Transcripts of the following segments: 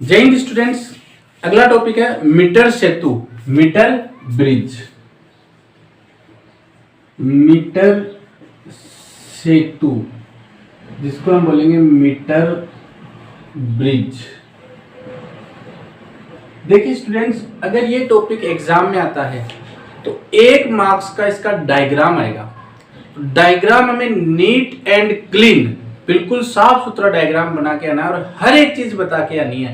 जय हिंद स्टूडेंट्स। अगला टॉपिक है मीटर सेतु, मीटर ब्रिज। मीटर सेतु जिसको हम बोलेंगे मीटर ब्रिज। देखिए स्टूडेंट्स, अगर ये टॉपिक एग्जाम में आता है तो 1 मार्क्स का इसका डायग्राम आएगा। डायग्राम हमें नीट एंड क्लीन, बिल्कुल साफ सुथरा डायग्राम बना के आना है और हर एक चीज बता के आनी है,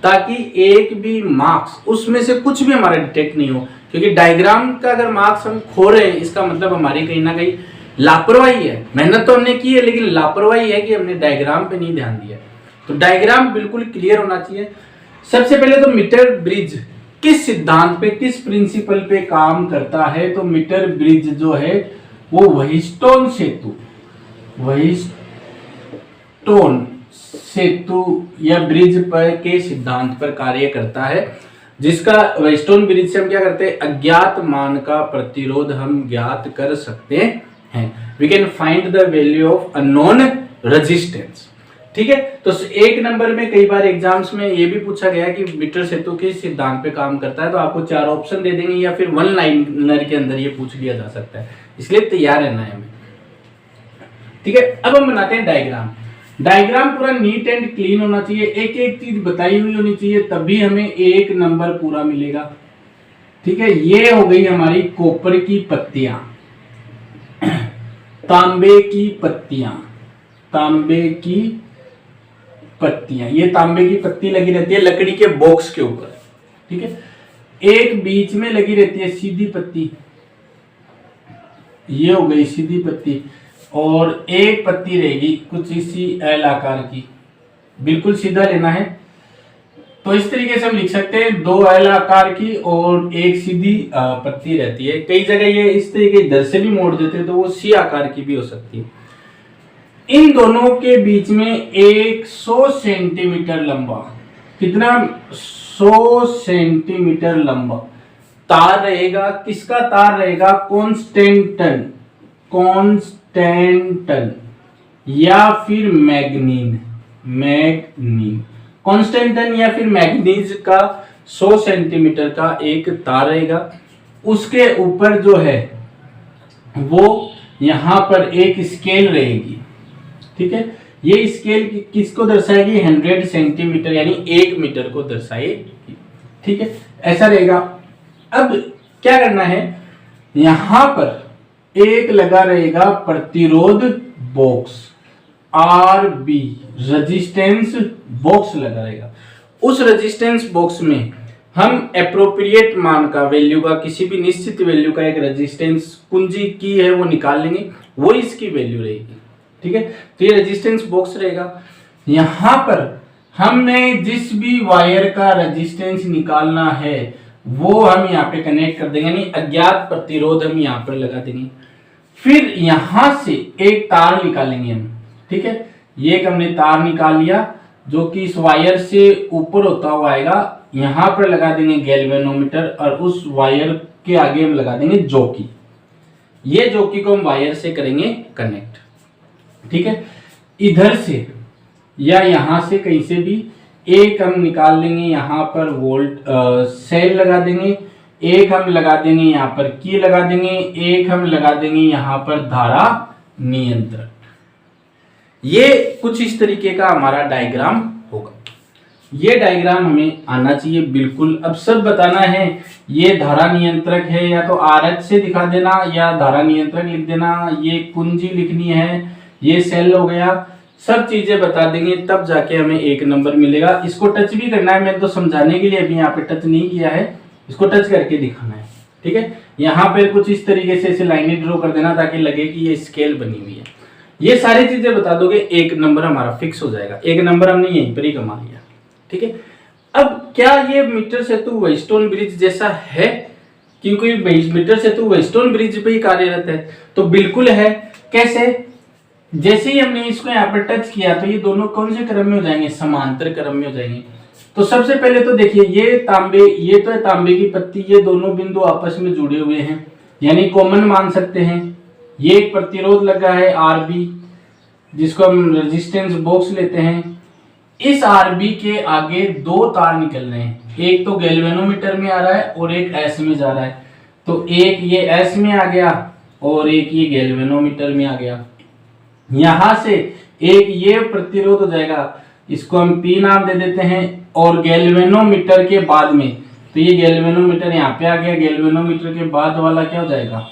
ताकि एक भी मार्क्स उसमें से कुछ भी हमारा डिटेक्ट नहीं हो। क्योंकि डायग्राम का अगर मार्क्स हम खो रहे हैं, इसका मतलब हमारी कहीं ना कहीं लापरवाही है। मेहनत तो हमने की है, लेकिन लापरवाही है कि हमने डायग्राम पे नहीं ध्यान दिया। तो डायग्राम बिल्कुल क्लियर होना चाहिए। सबसे पहले तो मीटर ब्रिज किस सिद्धांत पे, किस प्रिंसिपल पे काम करता है? तो मीटर ब्रिज जो है वो व्हीटस्टोन सेतु या ब्रिज पर के सिद्धांत पर कार्य करता है, जिसका व्हीटस्टोन ब्रिज से हम क्या करते हैं, अज्ञात मान का प्रतिरोध हम ज्ञात कर सकते हैं। We can find the value of unknown resistance. ठीक है, तो 1 नंबर में कई बार एग्जाम्स में ये भी पूछा गया कि मीटर सेतु किस सिद्धांत पे काम करता है, तो आपको 4 ऑप्शन दे देंगे या फिर 1 लाइनर के अंदर ये पूछ लिया जा सकता है, इसलिए तैयार रहना है हमें। ठीक है, अब हम बनाते हैं डायग्राम। डायग्राम पूरा नीट एंड क्लीन होना चाहिए, एक एक चीज बताई हुई होनी चाहिए, तभी हमें 1 नंबर पूरा मिलेगा। ठीक है, ये हो गई हमारी कॉपर की पत्तियां, तांबे की पत्तियां, ये तांबे की पत्ती लगी रहती है लकड़ी के बॉक्स के ऊपर। ठीक है, एक बीच में लगी रहती है सीधी पत्ती, ये हो गई सीधी पत्ती, और एक पत्ती रहेगी कुछ इसी एल आकार की, बिल्कुल सीधा लेना है। तो इस तरीके से हम लिख सकते हैं 2 एल आकार की और एक सीधी पत्ती रहती है। कई जगह ये इस तरीके इधर से भी मोड़ देते हैं तो वो सी आकार की भी हो सकती है। इन दोनों के बीच में 100 सेंटीमीटर लंबा, कितना, 100 सेंटीमीटर लंबा तार रहेगा। किसका तार रहेगा? कॉन्स्टेंटन या फिर मैग्नीन। कॉन्स्टेंटन या फिर मैग्नीज का 100 सेंटीमीटर का एक तार रहेगा। उसके ऊपर जो है वो यहां पर एक स्केल रहेगी। ठीक है, ये स्केल किसको दर्शाएगी? 100 सेंटीमीटर यानी 1 मीटर को दर्शाएगी। ठीक है, ऐसा रहेगा। अब क्या करना है, यहां पर एक लगा रहेगा प्रतिरोध बॉक्स, RB रेजिस्टेंस बॉक्स लगा रहेगा। उस रेजिस्टेंस बॉक्स में हम एप्रोप्रिएट मान का, वैल्यू का, किसी भी निश्चित वैल्यू का एक रेजिस्टेंस कुंजी की है वो निकाल लेंगे, वो इसकी वैल्यू रहेगी। ठीक है, तो ये रेजिस्टेंस बॉक्स रहेगा। यहां पर हमें जिस भी वायर का रेजिस्टेंस निकालना है वो हम यहाँ पे कनेक्ट कर देंगे, यानी अज्ञात प्रतिरोध हम यहाँ पर लगा देंगे। फिर यहां से एक तार निकालेंगे हम। ठीक है, ये एक हमने तार निकाल लिया जो कि इस वायर से ऊपर होता हुआ आएगा, यहां पर लगा देंगे गैल्वेनोमीटर और उस वायर के आगे हम लगा देंगे जॉकी। ये जॉकी को हम वायर से करेंगे कनेक्ट। ठीक है, इधर से या यहां से कहीं से भी एक हम निकाल लेंगे, यहां पर वोल्ट सेल लगा देंगे, एक हम लगा देंगे यहाँ पर की लगा देंगे, एक हम लगा देंगे यहाँ पर धारा नियंत्रक। ये कुछ इस तरीके का हमारा डायग्राम होगा। ये डायग्राम हमें आना चाहिए बिल्कुल। अब सब बताना है, ये धारा नियंत्रक है, या तो RH से दिखा देना या धारा नियंत्रक लिख देना, ये कुंजी लिखनी है, ये सेल हो गया, सब चीजें बता देंगे, तब जाके हमें 1 नंबर मिलेगा। इसको टच भी करना है, मैं तो समझाने के लिए अभी यहाँ पे टच नहीं किया है, इसको टच करके दिखाना है। ठीक है, यहाँ पे कुछ इस तरीके से ऐसे लाइनें ड्रॉ कर देना ताकि लगे कि ये स्केल बनी हुई है। ये सारी चीजें बता दोगे, 1 नंबर हमारा फिक्स हो जाएगा। 1 नंबर हमने यहीं पर ही कमा लिया। ठीक है, अब क्या ये मीटर सेतु व्हीटस्टोन ब्रिज जैसा है? क्योंकि मीटर सेतु व्हीटस्टोन ब्रिज पे ही कार्यरत है, तो बिल्कुल है। कैसे? जैसे ही हमने इसको यहाँ पर टच किया तो ये दोनों कौन से क्रम में हो जाएंगे? समांतर क्रम में हो जाएंगे। तो सबसे पहले तो देखिए, ये तो है तांबे की पत्ती, ये दोनों बिंदु आपस में जुड़े हुए हैं, यानी कॉमन मान सकते हैं। ये एक प्रतिरोध लगा है RB, जिसको हम रेजिस्टेंस बॉक्स लेते हैं, इस आरबी के आगे दो तार निकल रहे हैं, एक तो गैल्वेनोमीटर में आ रहा है और एक एस में जा रहा है। तो एक ये एस में आ गया और एक ये गैल्वेनोमीटर में आ गया। यहां से एक ये प्रतिरोध हो जाएगा, इसको हम पी नाम दे देते हैं, और गैल्वेनोमीटर के बाद में, तो ये गैल्वेनोमीटर यहाँ पे आ गया, गैल्वेनोमीटर के बाद वाला क्या हो जाएगा,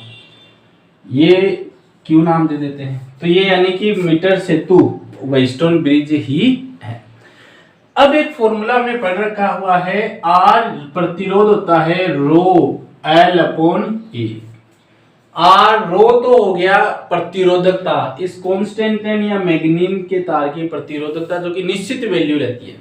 ये क्यू नाम दे देते हैं। तो ये यानी कि मीटर सेतु व्हीटस्टोन ब्रिज ही है। अब एक फॉर्मूला हमने पढ़ रखा हुआ है, आर प्रतिरोध होता है rho L upon A. R rho तो हो गया प्रतिरोधकता, इस कांस्टेंट या मैग्नीन के तार की प्रतिरोधकता जो कि निश्चित वैल्यू रहती है।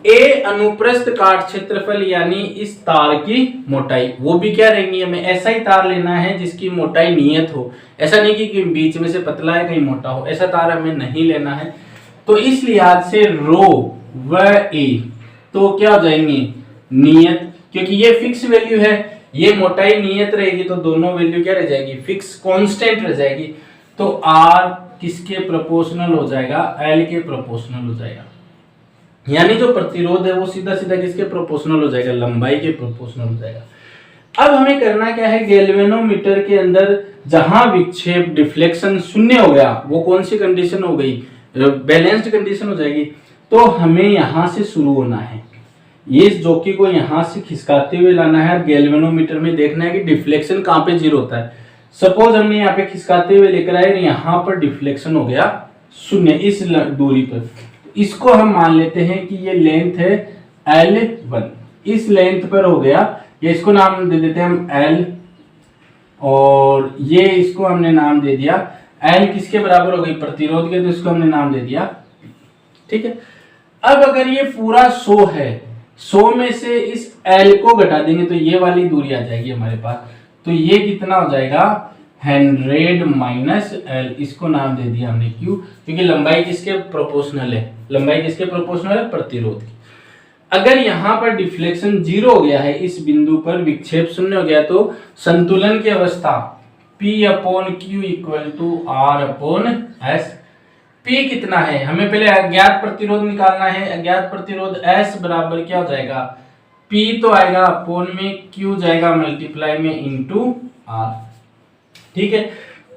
ए अनुप्रस्थ काट क्षेत्रफल यानी इस तार की मोटाई, वो भी क्या रहेंगी, हमें ऐसा ही तार लेना है जिसकी मोटाई नियत हो, ऐसा नहीं कि बीच में से पतला है कहीं मोटा हो, ऐसा तार हमें नहीं लेना है। तो इस लिहाज से रो व ए तो क्या हो जाएंगे नियत, क्योंकि ये फिक्स वैल्यू है, ये मोटाई नियत रहेगी, तो दोनों वैल्यू क्या रह जाएगी, फिक्स कांस्टेंट रह जाएगी। तो आर किसके प्रोपोर्शनल हो जाएगा, एल के प्रोपोर्शनल हो जाएगा, यानी जो प्रतिरोध है वो सीधा सीधा किसके प्रोपोर्शनल हो जाएगा, लंबाई के प्रोपोर्शनल हो जाएगा। अब हमें करना क्या है, गैल्वेनोमीटर के अंदर जहां विक्षेप डिफ्लेक्शन शून्य हो गया, वो कौन सी कंडीशन हो गई, बैलेंस्ड कंडीशन हो जाएगी। तो हमें यहां से शुरू होना है, ये इस जोकी को यहां से खिसकाते हुए लाना है, गैल्वेनोमीटर में देखना है कि डिफ्लेक्शन कहां पे जीरो होता है। सपोज हमने यहाँ पे खिसकाते हुए लेकर आए, यहाँ पर डिफ्लेक्शन हो गया शून्य इस दूरी पर, इसको हम मान लेते हैं कि ये लेंथ है L1, इस लेंथ पर हो गया, ये इसको नाम दे देते हैं हम L, और ये इसको हमने नाम दे दिया L किसके बराबर हो गई, प्रतिरोध के, तो इसको हमने नाम दे दिया, ठीक है। अब अगर ये पूरा 100 है, 100 में से इस L को घटा देंगे तो ये वाली दूरी आ जाएगी हमारे पास, तो ये कितना हो जाएगा 100 माइनस L, इसको नाम दे दिया हमने Q, क्योंकि लंबाई किसके प्रोपोर्शनल है, लंबाई किसके प्रोपोर्शनल है, प्रतिरोध की। अगर यहाँ पर डिफ्लेक्शन 0 हो गया है, इस बिंदु पर विक्षेप शून्य हो गया, तो संतुलन की अवस्था P upon Q equal to R upon S। P कितना है, हमें पहले अज्ञात प्रतिरोध निकालना है, अज्ञात प्रतिरोध S बराबर क्या हो जाएगा, P तो आएगा अपॉन में Q जाएगा मल्टीप्लाई में इंटू R, ठीक है।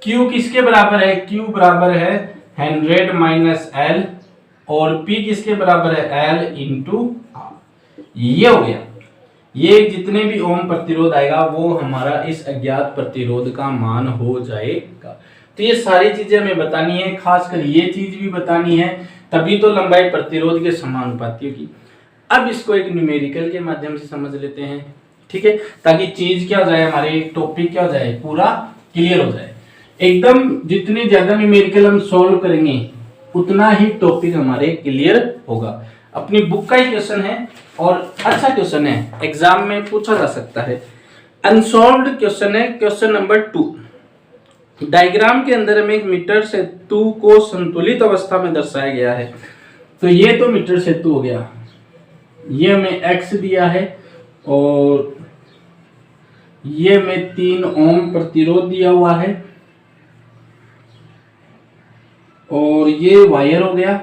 Q किसके बराबर है, Q बराबर है 100 माइनस L, और P किसके बराबर है, L इंटू R। ये हो गया, ये जितने भी ओम प्रतिरोध आएगा वो हमारा इस अज्ञात प्रतिरोध का मान हो जाएगा। तो ये सारी चीजें हमें बतानी है, खासकर ये चीज भी बतानी है, तभी तो लंबाई प्रतिरोध के समानुपाती होगी। अब इसको एक न्यूमेरिकल के माध्यम से समझ लेते हैं, ठीक है, ताकि चीज क्या हो जाए, हमारे टॉपिक क्या हो जाए, पूरा क्लियर हो जाए एकदम। जितने ज्यादा न्यूमेरिकल हम सॉल्व करेंगे उतना ही टॉपिक हमारे क्लियर होगा। अपनी बुक का ही क्वेश्चन है और अच्छा क्वेश्चन है, एग्जाम में पूछा जा सकता है। अनसॉल्व्ड क्वेश्चन है, क्वेश्चन नंबर 2। डायग्राम के अंदर हमें एक मीटर सेतु को संतुलित अवस्था में दर्शाया गया है। तो ये तो मीटर सेतु हो गया, ये हमें x दिया है, और ये हमें 3 ओम प्रतिरोध दिया हुआ है, और ये वायर हो गया,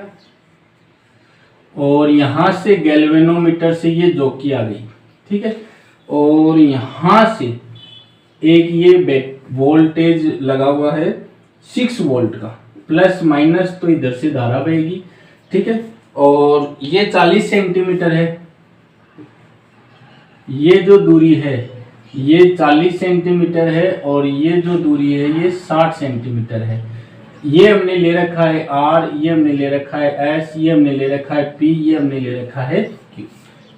और यहां से गैल्वेनोमीटर से ये जोकी आ गई, ठीक है, और यहां से एक ये वोल्टेज लगा हुआ है 6 वोल्ट का, प्लस माइनस तो इधर से धारा बहेगी, ठीक है, और ये 40 सेंटीमीटर है, ये जो दूरी है ये 40 सेंटीमीटर है, और ये जो दूरी है ये 60 सेंटीमीटर है। ये हमने ले रखा है R, ये हमने ले रखा है S, ये हमने ले रखा है P, ये हमने ले रखा है Q,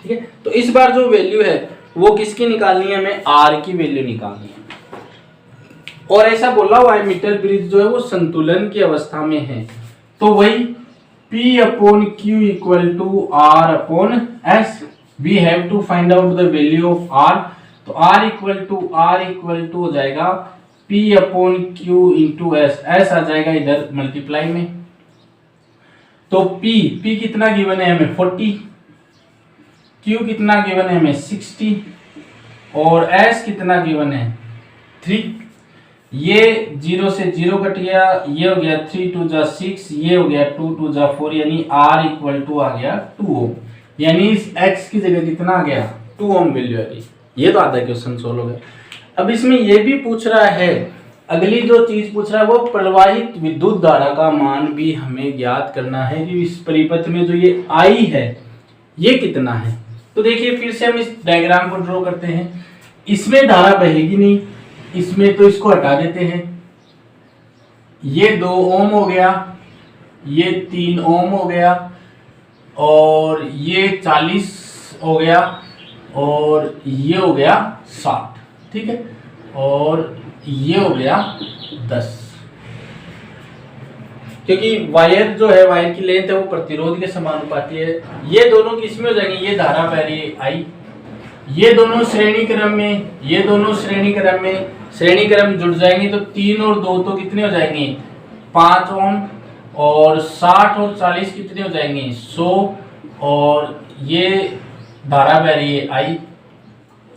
ठीक है। तो इस बार जो वैल्यू है वो किसकी निकालनी है, हमें R की वैल्यू निकालनी है। और ऐसा बोला हुआ है मीटर ब्रिज जो है वो संतुलन की अवस्था में है, तो वही P upon Q equal to R upon S, we have to find out the value of R। तो R इक्वल टू हो जाएगा P upon Q into S, S आ जाएगा इधर मल्टीप्लाई में। तो P कितना गिवन है हमें 40, Q कितना गिवन है हमें 60, और S कितना गिवन है 3। ये 0 से 0 कट गया, ये हो गया 3 2 जा 6, ये हो गया 2 2 जा 4, यानी R इक्वल टू आ गया 2 ओम, यानी इस X की जगह कितना आ गया 2 ओम वैल्यू आ गई। ये तो आधा क्वेश्चन सोल्व हो गया। अब इसमें ये भी पूछ रहा है, अगली जो चीज पूछ रहा है वो प्रवाहित विद्युत धारा का मान भी हमें ज्ञात करना है कि इस परिपथ में जो ये I है ये कितना है। तो देखिए फिर से हम इस डायग्राम को ड्रॉ करते हैं। इसमें धारा बहेगी नहीं, इसमें तो इसको हटा देते हैं। ये 2 ओम हो गया, ये 3 ओम हो गया, और ये 40 हो गया, और ये हो गया 60, ठीक है, और ये हो गया 10। क्योंकि वायर जो है, वायर की लेंथ है वो प्रतिरोध के समानुपाती है। ये दोनों किसमें हो जाएंगे, ये धारा बह रही है आई, ये दोनों श्रेणी क्रम में, ये दोनों श्रेणी क्रम में, श्रेणी क्रम जुड़ जाएंगे तो 3 और 2 तो कितने हो जाएंगे 5 ओम, और 60 और 40 कितने हो जाएंगे 100, और ये धारा बह रही है आई।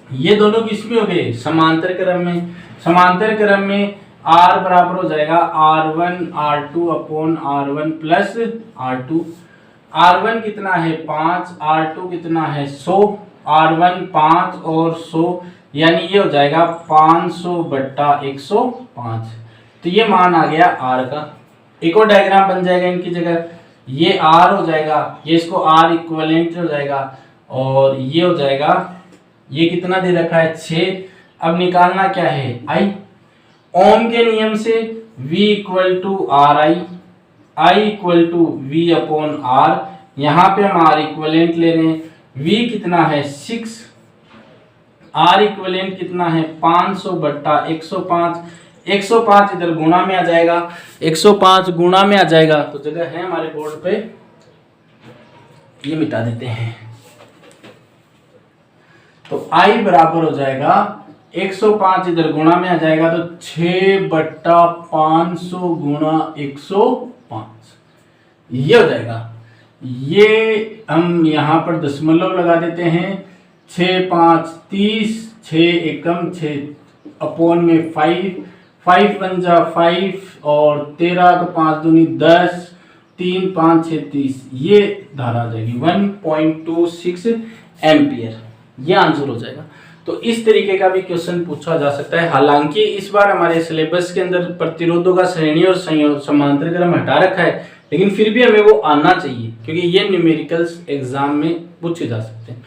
ये दोनों किसमें हो गए समांतर क्रम में। समांतर क्रम में R बराबर हो जाएगा R1 R2 upon R1 plus R2। R1 कितना है 5, R2 कितना है 100, R1 5 और 100, यानी ये हो जाएगा 500 बट्टा 105। तो ये मान आ गया R का। एक और डायग्राम बन जाएगा इनकी जगह, ये R हो जाएगा, ये इसको R इक्विवेलेंट हो जाएगा, और ये हो जाएगा, ये कितना दे रखा है 6। अब निकालना क्या है I। ओम के नियम से V equal to R I equal to V upon R। यहाँ पे हम R इक्विवेलेंट ले रहे हैं, V कितना है 6, R इक्विवेलेंट कितना है 500 बट्टा 105। 105 इधर गुणा में आ जाएगा, 105 गुणा में आ जाएगा, तो जगह है हमारे बोर्ड पे, ये मिटा देते हैं। तो I बराबर हो जाएगा 105 इधर गुणा में आ जाएगा, तो 6 बट्टा 500 गुणा 105, ये हो जाएगा। ये हम यहाँ पर दशमलव लगा देते हैं, 6 5 30, 6 एकम 6 अपॉन में 5, 5 1 जा 5, और 13 तो 5 दूनी 10, 3 5 6 30, ये धारा आ जाएगी 1.26 एम्पियर। ये आंसर हो जाएगा। तो इस तरीके का भी क्वेश्चन पूछा जा सकता है। हालांकि इस बार हमारे सिलेबस के अंदर प्रतिरोधों का श्रेणी और समांतर क्रम हटा रखा है, लेकिन फिर भी हमें वो आना चाहिए क्योंकि ये न्यूमेरिकल्स एग्जाम में पूछे जा सकते हैं।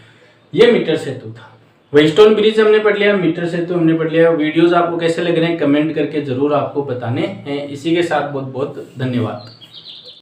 ये मीटर सेतु था, व्हीटस्टोन ब्रिज हमने पढ़ लिया, मीटर सेतु हमने पढ़ लिया। वीडियोस आपको कैसे लग रहे हैं कमेंट करके जरूर आपको बताने हैं। इसी के साथ बहुत बहुत धन्यवाद।